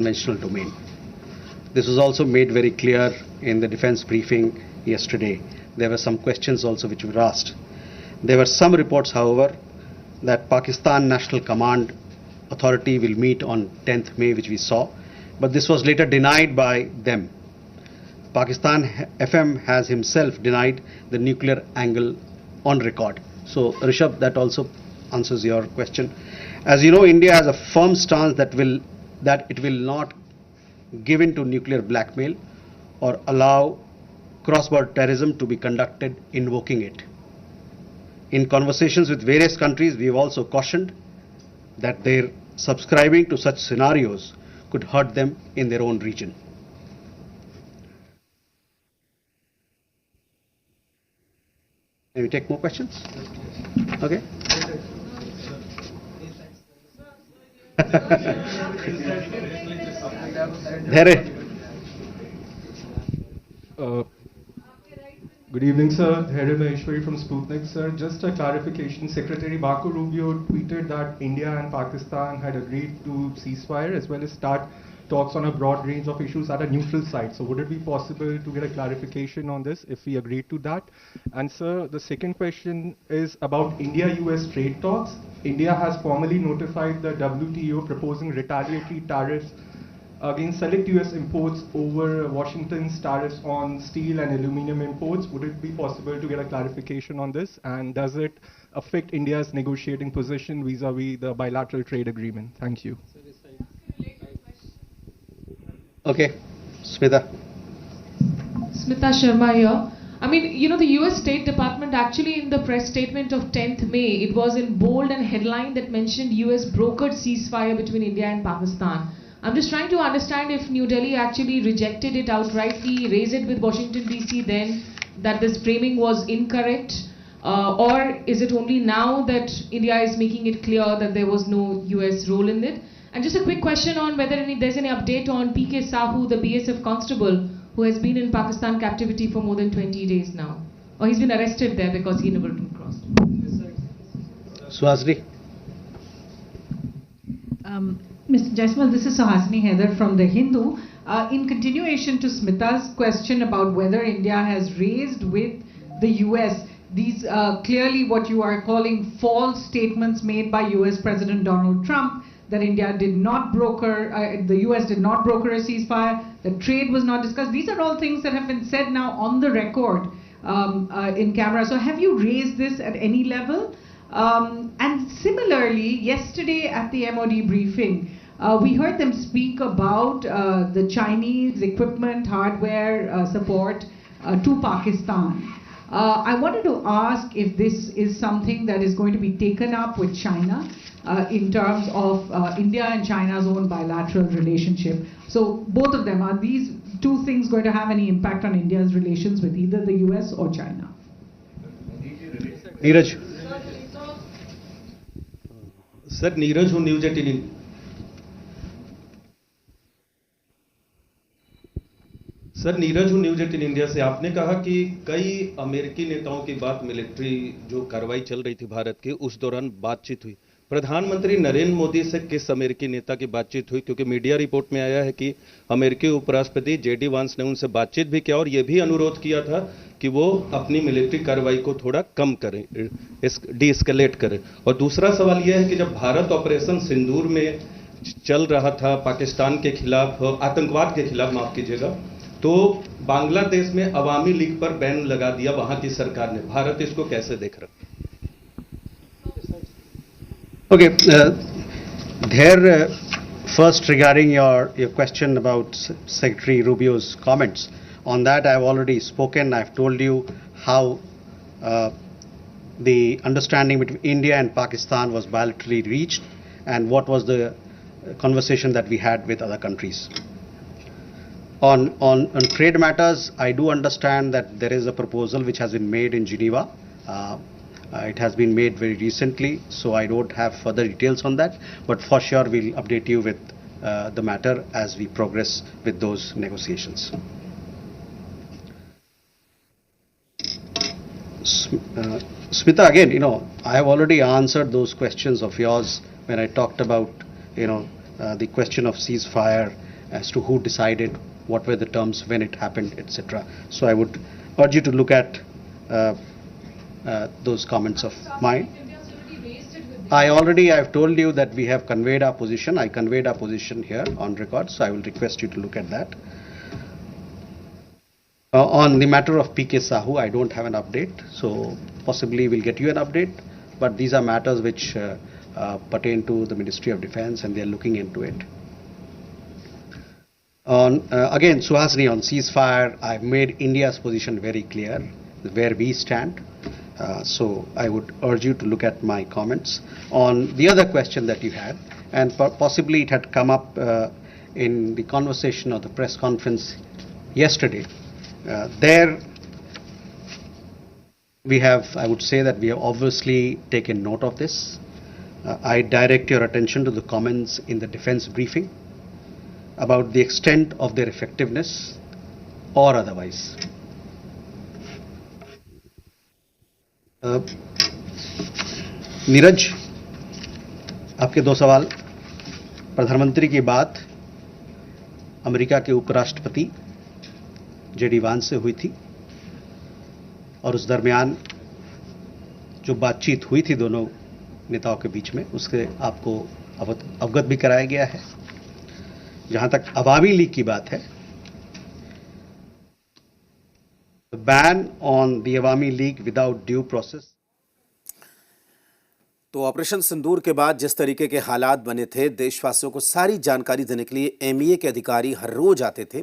conventional domain. This was also made very clear in the defense briefing yesterday. There were some questions also which were asked. There were some reports, however, that Pakistan National Command Authority will meet on 10th May, which we saw, but this was later denied by them. Pakistan FM has himself denied the nuclear angle on record. So, Rishabh, that also answers your question. As you know, India has a firm stance that it will not give in to nuclear blackmail or allow cross-border terrorism to be conducted invoking it. In conversations with various countries, we have also cautioned that their subscribing to such scenarios could hurt them in their own region. Can we take more questions? Okay. Good evening, sir. Dhairy Maheshwari from Sputnik, sir. Just a clarification. Secretary Marco Rubio tweeted that India and Pakistan had agreed to ceasefire as well as start talks on a broad range of issues at a neutral site. So would it be possible to get a clarification on this if we agreed to that? And sir, the second question is about India-US trade talks. India has formally notified the WTO proposing retaliatory tariffs against select US imports over Washington's tariffs on steel and aluminum imports. Would it be possible to get a clarification on this? And does it affect India's negotiating position vis-a-vis the bilateral trade agreement? Thank you. Okay, Smita. Smita Sharma here. I mean, you know, the US State Department actually in the press statement of 10th May, it was in bold and headline that mentioned US brokered ceasefire between India and Pakistan. I'm just trying to understand if New Delhi actually rejected it outrightly, raised it with Washington DC then, that this framing was incorrect, or is it only now that India is making it clear that there was no US role in it? And just a quick question on whether there's any update on PK Sahu, the BSF constable, who has been in Pakistan captivity for more than 20 days now. Or he's been arrested there because he never crossed. Suhasini. Mr. Jaiswal, this is Suhasini Haider from The Hindu. In continuation to Smita's question about whether India has raised with the US these clearly what you are calling false statements made by US President Donald Trump, that India did not broker, the US did not broker a ceasefire, that trade was not discussed. These are all things that have been said now on the record in camera. So have you raised this at any level? And similarly, yesterday at the MOD briefing, we heard them speak about the Chinese equipment, hardware support to Pakistan. I wanted to ask if this is something that is going to be taken up with China in terms of India and China's own bilateral relationship. So both of them, are these two things going to have any impact on India's relations with either the US or China? Neeraj. Sir, Neeraj who News 18 sir Neeraj हूँ news 18 India से। आपने कहा कि कई अमेरिकी नेताओं की बात मिलिट्री जो कार्रवाई चल रही थी भारत की उस दौरान बातचीत हुई। प्रधानमंत्री नरेंद्र मोदी से किस अमेरिकी नेता की बातचीत हुई? क्योंकि मीडिया रिपोर्ट में आया है कि अमेरिकी उपराष्ट्रपति जेडी वांस ने उनसे बातचीत भी किया और यह भी अनुरोध किया था कि वो अपनी मिलिट्री कार्रवाई को थोड़ा कम करें, डीएस्केलेट करें। और दूसरा सवाल यह है कि जब भारत ऑपरेशन सिंदूर में चल रहा था पाकिस्तान के खिलाफ, आतंकवाद के खिलाफ माफ कीजिएगा, तो बांग्लादेश में अवामी लीग पर बैन लगा दिया वहां की सरकार ने। भारत इसको कैसे देख रहा? Okay, first regarding your question about Secretary Rubio's comments, on that I've already spoken. I've told you how the understanding between India and Pakistan was bilaterally reached and what was the conversation that we had with other countries. On trade matters, I do understand that there is a proposal which has been made in Geneva. It has been made very recently, so I don't have further details on that, but for sure we'll update you with the matter as we progress with those negotiations. Smita, again, I have already answered those questions of yours when I talked about, the question of ceasefire as to who decided, what were the terms, when it happened, etc. So I would urge you to look at those comments of mine. I've told you that we have conveyed our position. I conveyed our position here on record, so I will request you to look at that. On the matter of PK Sahu, I don't have an update, so possibly we'll get you an update, but these are matters which pertain to the Ministry of Defense and they are looking into it. Again, Suhasini, on ceasefire, I've made India's position very clear, where we stand. So I would urge you to look at my comments. On the other question that you had, and possibly it had come up in the conversation or the press conference yesterday, there we have, I would say that we have obviously taken note of this. I direct your attention to the comments in the defense briefing about the extent of their effectiveness or otherwise. Neeraj, आपके दो सवाल। प्रधानमंत्री की बात America के उपराष्ट्रपति JD वांस से हुई थी और उस दरमियान जो बातचीत हुई थी दोनों नेताओं के बीच में, उससे आपको अवगत भी कराया गया है। जहां तक अवामी लीग की बात है, the ban on the Awami League without due process. तो ऑपरेशन सिंदूर के बाद जिस तरीके के हालात बने थे, देशवासियों को सारी जानकारी देने के लिए MEA के अधिकारी हर रोज आते थे।